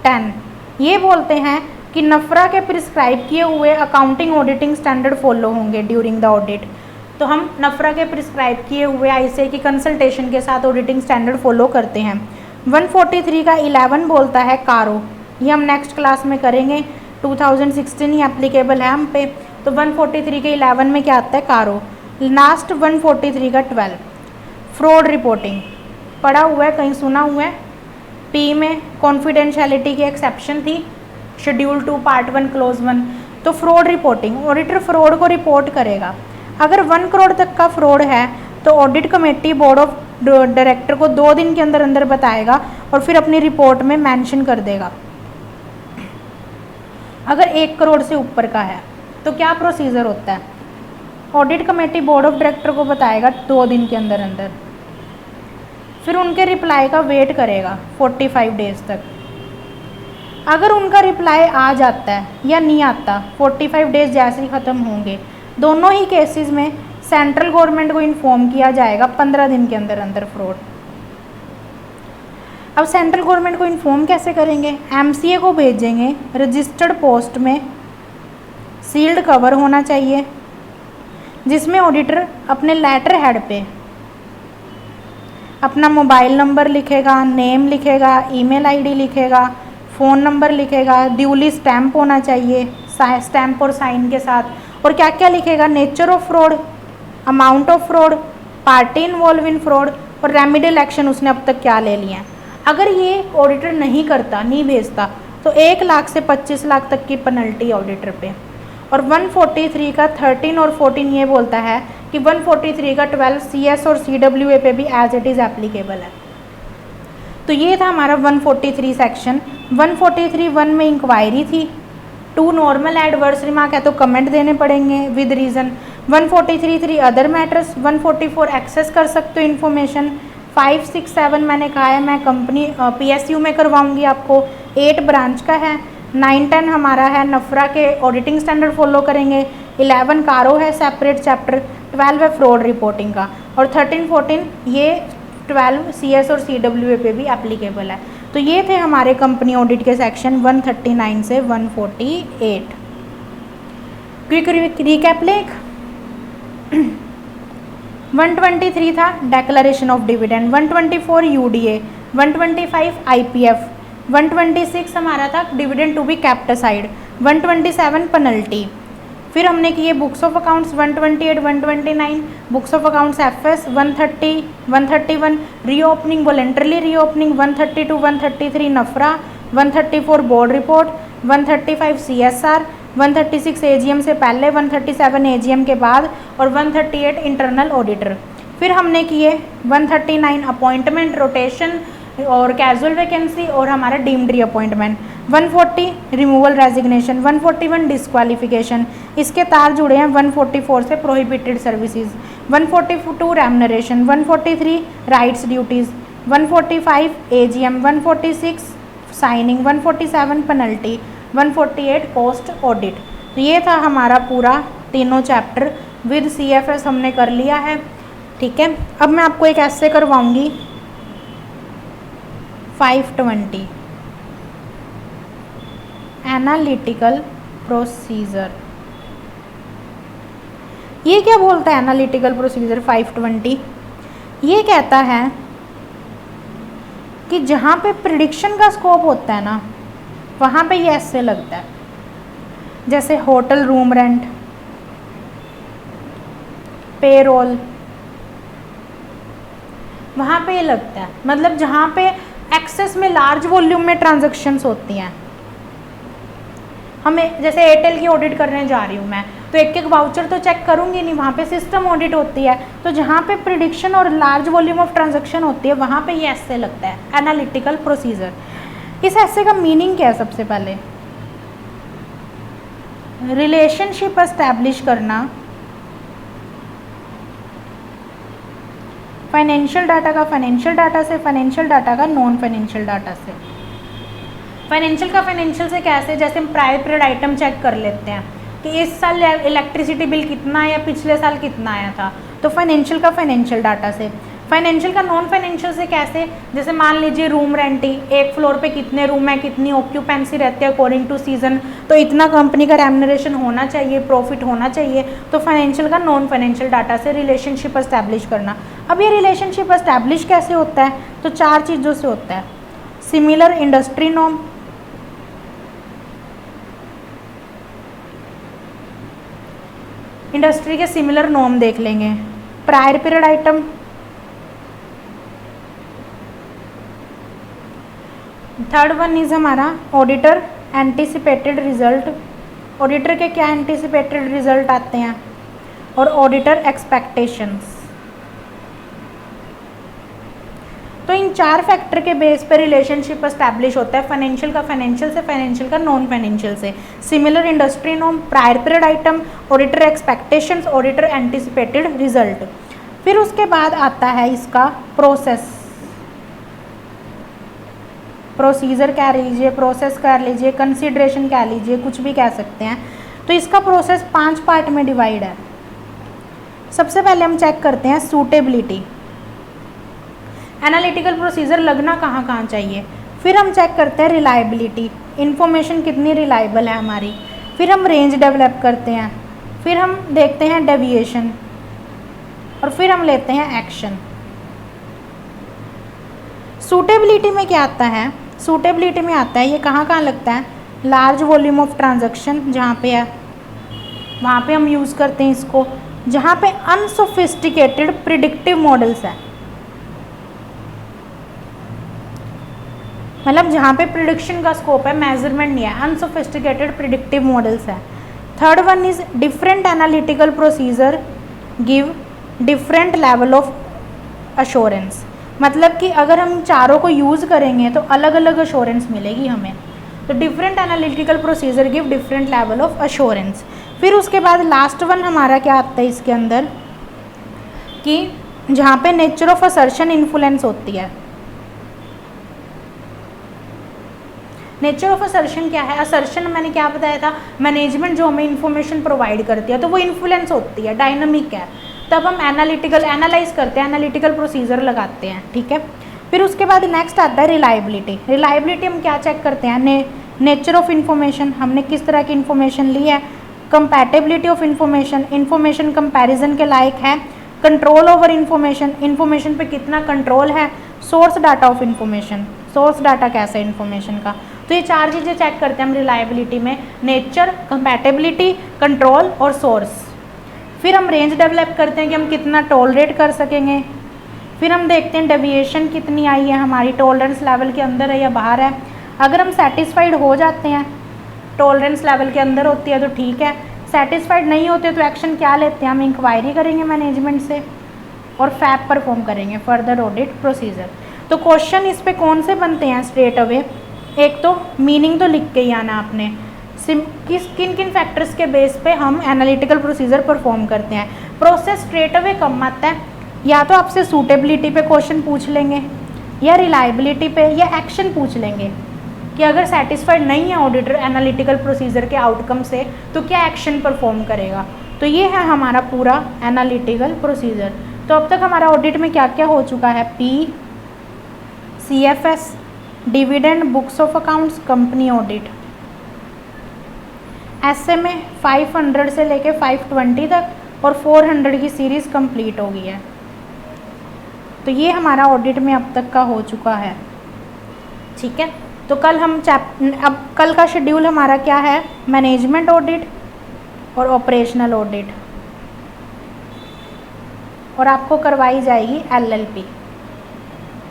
10 ये बोलते हैं कि नफरा के प्रिस्क्राइब किए हुए अकाउंटिंग ऑडिटिंग स्टैंडर्ड फॉलो होंगे ड्यूरिंग द ऑडिट। तो हम नफरा के प्रिस्क्राइब किए हुए आईसीए की कंसल्टेशन के साथ ऑडिटिंग स्टैंडर्ड फॉलो करते हैं। 143 का 11 बोलता है कारो, ये हम नेक्स्ट क्लास में करेंगे, 2016 ही एप्लीकेबल है हम पे। तो 143 के 11 में क्या आता है, कारो। लास्ट 143 का 12 फ्रॉड रिपोर्टिंग, पढ़ा हुआ है, कहीं सुना हुआ है। पी में कॉन्फिडेंशियलिटी की एक्सेप्शन थी, शेड्यूल 2 पार्ट 1 क्लोज 1। तो फ्रॉड रिपोर्टिंग, ऑडिटर फ्रॉड को रिपोर्ट करेगा। अगर 1 करोड़ तक का फ्रॉड है तो audit committee board of director को 2 दिन के अंदर अंदर बताएगा और फिर अपनी रिपोर्ट में मेंशन कर देगा। अगर 1 करोड़ से ऊपर का है तो क्या प्रोसीजर होता है, audit committee board of director को बताएगा 2 दिन के अंदर अंदर, फिर उनके रिप्लाई का वेट करेगा 45 डेज तक। अगर उनका रिप्लाई आ जाता है या नहीं आता, 45 डेज जैसे ही ख़त्म होंगे, दोनों ही केसेस में सेंट्रल गवर्नमेंट को इन्फॉर्म किया जाएगा 15 दिन के अंदर अंदर फ्रॉड। अब सेंट्रल गवर्नमेंट को इन्फॉर्म कैसे करेंगे, एमसीए को भेजेंगे, रजिस्टर्ड पोस्ट में, सील्ड कवर होना चाहिए, जिसमें ऑडिटर अपने लेटर हेड पे अपना मोबाइल नंबर लिखेगा, नेम लिखेगा, ईमेल आईडी लिखेगा, फ़ोन नंबर लिखेगा, ड्यूली स्टैम्प होना चाहिए, स्टैम्प और साइन के साथ। और क्या क्या लिखेगा, nature of fraud, amount of fraud, party involve in fraud और रेमिडियल एक्शन उसने अब तक क्या ले लिया है। अगर ये ऑडिटर नहीं करता, नहीं भेजता, तो 1 लाख से 25 लाख तक की पेनल्टी ऑडिटर पे। और 143 का 13 और 14 ये बोलता है कि 143 का 12 CS और CWA पे भी एज इट इज़ एप्लीकेबल है। तो ये था हमारा 143 सेक्शन। 143(1) में इंक्वायरी थी, 2 नॉर्मल एडवर्स रिमार्क है तो कमेंट देने पड़ेंगे with reason. 143(3) other matters, 144 access कर सकते हो इन्फॉर्मेशन, 5, 6, 7 मैंने कहा है मैं कंपनी PSU में करवाऊंगी आपको, 8 ब्रांच का है, 9, 10 हमारा है नफरा के ऑडिटिंग स्टैंडर्ड फॉलो करेंगे, 11 कारो है सेपरेट चैप्टर, 12 है फ्रॉड रिपोर्टिंग का, और 13, 14 ये 12 CS और CWA पे भी एप्लीकेबल है। तो ये थे हमारे कंपनी ऑडिट के सेक्शन 139 से 148। क्विक रिकैप लेख 123 था declaration of dividend, 124 UDA, 125 IPF, 126 हमारा था dividend to be kept aside, 127 penalty. फिर हमने किए books of accounts 128, 129, books of accounts FS 130, 131 reopening, voluntarily reopening 132, 133 नफरा, 134 बोर्ड रिपोर्ट, 135 CSR, 136 AGM से पहले, 137 AGM के बाद और 138 इंटरनल ऑडिटर। फिर हमने किए 139 अपॉइंटमेंट, रोटेशन और कैजुअल वैकेंसी और हमारा डीम्ड री अपॉइंटमेंट, 140 रिमूवल रेजिग्नेशन, 141 डिस्क्वालिफिकेशन, इसके तार जुड़े हैं 144 से prohibited services, 142 remuneration, 143 rights duties, 145 AGM, 146 signing, 147 penalty, 148 post audit. तो ये था हमारा पूरा तीनों चैप्टर विद CFS हमने कर लिया है। ठीक है, अब मैं आपको एक ऐसे करवाऊंगी 520 एनालिटिकल प्रोसीजर। ये क्या बोलता है एनालिटिकल प्रोसीजर 520? ये कहता है कि जहाँ पे प्रिडिक्शन का स्कोप होता है ना, वहाँ पे ये ऐसे लगता है, जैसे होटल रूम रेंट, पेरोल, वहाँ पे ये लगता है। मतलब जहाँ पे एक्सेस में लार्ज वॉल्यूम में ट्रांजैक्शंस होती हैं, हमें जैसे एयरटेल की ऑडिट करने जा रही हूँ मैं, तो एक एक वाउचर तो चेक करूँगी नहीं, वहाँ पे सिस्टम ऑडिट होती है। तो जहाँ पे प्रिडिक्शन और लार्ज वॉल्यूम ऑफ ट्रांजैक्शन होती है, वहाँ पे ये ऐसे लगता है एनालिटिकल प्रोसीजर। इस ऐसे का मीनिंग क्या है? सबसे पहले रिलेशनशिप एस्टैब्लिश करना फाइनेंशियल डाटा का फाइनेंशियल डाटा से, फाइनेंशियल डाटा का नॉन फाइनेंशियल डाटा से। फाइनेंशियल का फाइनेंशियल से कैसे? जैसे हम प्रायर पीरियड आइटम चेक कर लेते हैं कि इस साल इलेक्ट्रिसिटी बिल कितना आया, पिछले साल कितना आया था, तो फाइनेंशियल का फाइनेंशियल डाटा से। फाइनेंशियल का नॉन फाइनेंशियल से कैसे, जैसे मान लीजिए रूम रेंट ही, एक फ्लोर पे कितने रूम है, कितनी ऑक्यूपेंसी रहती है अकॉर्डिंग टू सीजन, तो इतना कंपनी का रेम्यूनरेशन होना चाहिए, प्रॉफिट होना चाहिए। तो फाइनेंशियल का नॉन फाइनेंशियल डाटा से रिलेशनशिप एस्टैब्लिश करना। अब ये रिलेशनशिप एस्टैब्लिश कैसे होता है, तो 4 चीज़ों से होता है। सिमिलर इंडस्ट्री नॉर्म, इंडस्ट्री के सिमिलर नॉर्म देख लेंगे। Prior period item, third one is हमारा ऑडिटर एंटिसिपेटेड रिजल्ट, ऑडिटर के क्या एंटिसिपेटेड रिजल्ट आते हैं, और ऑडिटर एक्सपेक्टेशंस। तो इन 4 फैक्टर के बेस पे रिलेशनशिप एस्टैब्लिश होता है फाइनेंशियल का फाइनेंशियल से, फाइनेंशियल का नॉन फाइनेंशियल से। Similar industry norm, prior period item, auditor expectations, auditor anticipated result. फिर उसके बाद आता है इसका प्रोसेस, प्रोसीजर कह लीजिए, प्रोसेस कह लीजिए, कंसिडरेशन कह लीजिए, कुछ भी कह सकते हैं। तो इसका प्रोसेस 5 पार्ट में डिवाइड है। सबसे पहले हम चेक करते हैं सूटेबिलिटी, एनालिटिकल प्रोसीजर लगना कहाँ कहाँ चाहिए। फिर हम चेक करते हैं रिलायबिलिटी, इंफॉर्मेशन कितनी रिलायबल है हमारी। फिर हम रेंज डेवलप करते हैं, फिर हम देखते हैं डेविएशन, और फिर हम लेते हैं एक्शन। सूटेबिलिटी में क्या आता है, सूटेबिलिटी में आता है ये कहाँ कहाँ लगता है, लार्ज वॉल्यूम ऑफ ट्रांजैक्शन जहाँ पे है वहाँ पे हम यूज़ करते हैं इसको। जहाँ पे अनसोफिस्टिकेटेड प्रिडिक्टिव मॉडल्स है, मतलब जहाँ पे प्रिडिक्शन का स्कोप है, मेजरमेंट नहीं है, अनसोफिस्टिकेटेड प्रिडिक्टिव मॉडल्स है। Third one is different analytical procedure give different level of assurance, मतलब कि अगर हम चारों को यूज़ करेंगे तो अलग अलग अश्योरेंस मिलेगी हमें। तो different analytical procedure give different level of assurance. फिर उसके बाद लास्ट वन हमारा क्या आता है इसके अंदर, कि जहाँ पे नेचर ऑफ असर्शन इन्फ्लुएंस होती है। नेचर ऑफ असर्शन क्या है, असर्शन मैंने क्या बताया था, मैनेजमेंट जो हमें इन्फॉर्मेशन प्रोवाइड करती है तो वो इन्फ्लुएंस होती है, डायनामिक है। तब हम एनालिटिकल एनालाइज करते हैं, एनालिटिकल प्रोसीजर लगाते हैं, ठीक है। फिर उसके बाद नेक्स्ट आता है रिलायबिलिटी। रिलायबिलिटी हम क्या चेक करते हैं, नेचर ऑफ इन्फॉर्मेशन, हमने किस तरह की इन्फॉर्मेशन ली है। Compatibility of information, information comparison के लायक है। कंट्रोल ओवर इन्फॉर्मेशन, इन्फॉर्मेशन पे कितना कंट्रोल है। Source data of information, source data कैसा है इन्फॉर्मेशन का। तो ये 4 चीज़ें चेक करते हैं हम रिलायबिलिटी में, नेचर, कंपैटिबिलिटी, कंट्रोल और सोर्स। फिर हम रेंज डेवलप करते हैं कि हम कितना टॉलरेट कर सकेंगे। फिर हम देखते हैं डेविएशन कितनी आई है, हमारी टॉलरेंस लेवल के अंदर है या बाहर है। अगर हम सेटिस्फाइड हो जाते हैं, टॉलरेंस लेवल के अंदर होती है तो ठीक है, सेटिस्फाइड नहीं होते तो एक्शन क्या लेते हैं, हम इंक्वायरी करेंगे मैनेजमेंट से और फैप परफॉर्म करेंगे, फर्दर ऑडिट प्रोसीजर। तो क्वेश्चन इस पे कौन से बनते हैं स्ट्रेट अवे, एक तो मीनिंग तो लिख के ही आना आपने, किन किन फैक्टर्स के बेस पे हम एनालिटिकल प्रोसीजर परफॉर्म करते हैं। प्रोसेस स्ट्रेट अवे कम आता है, या तो आपसे सूटेबिलिटी पे क्वेश्चन पूछ लेंगे, या रिलायबिलिटी पे, या एक्शन पूछ लेंगे कि अगर सेटिस्फाइड नहीं है ऑडिटर एनालिटिकल प्रोसीजर के आउटकम से तो क्या एक्शन परफॉर्म करेगा। तो ये है हमारा पूरा एनालिटिकल प्रोसीजर। तो अब तक हमारा ऑडिट में क्या क्या हो चुका है, P, CFS, dividend, books of accounts, company audit. ऐसे में 500 से लेके 520 तक और 400 की सीरीज़ कंप्लीट हो गई है। तो ये हमारा ऑडिट में अब तक का हो चुका है, ठीक है। तो कल हम अब कल का शेड्यूल हमारा क्या है, मैनेजमेंट ऑडिट और ऑपरेशनल ऑडिट, और आपको करवाई जाएगी LLP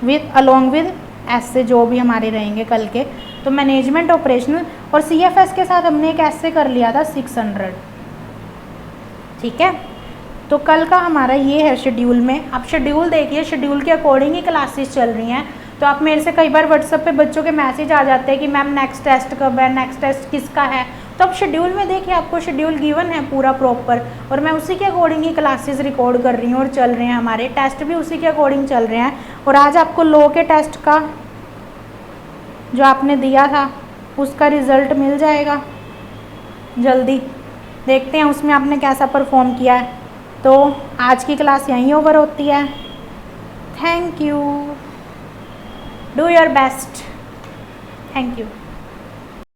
विद अलोंग विद ऐसे जो भी हमारे रहेंगे कल के। तो मैनेजमेंट, ऑपरेशनल और CFS के साथ हमने एक ऐसे कर लिया था 600, ठीक है। तो कल का हमारा ये है शेड्यूल में। आप शेड्यूल देखिए, शेड्यूल के अकॉर्डिंग ही क्लासेस चल रही हैं। तो आप मेरे से कई बार व्हाट्सएप पे बच्चों के मैसेज आ जाते हैं कि मैम नेक्स्ट टेस्ट कब है, नेक्स्ट टेस्ट किसका है। तो अब शेड्यूल में देखिए, आपको शेड्यूल गिवन है पूरा प्रॉपर, और मैं उसी के अकॉर्डिंग ही क्लासेस रिकॉर्ड कर रही हूँ और चल रहे हैं, हमारे टेस्ट भी उसी के अकॉर्डिंग चल रहे हैं। और आज आपको लॉ के टेस्ट का जो आपने दिया था उसका रिज़ल्ट मिल जाएगा जल्दी, देखते हैं उसमें आपने कैसा परफॉर्म किया है। तो आज की क्लास यहीं ओवर होती है। Thank you, do your best, thank you.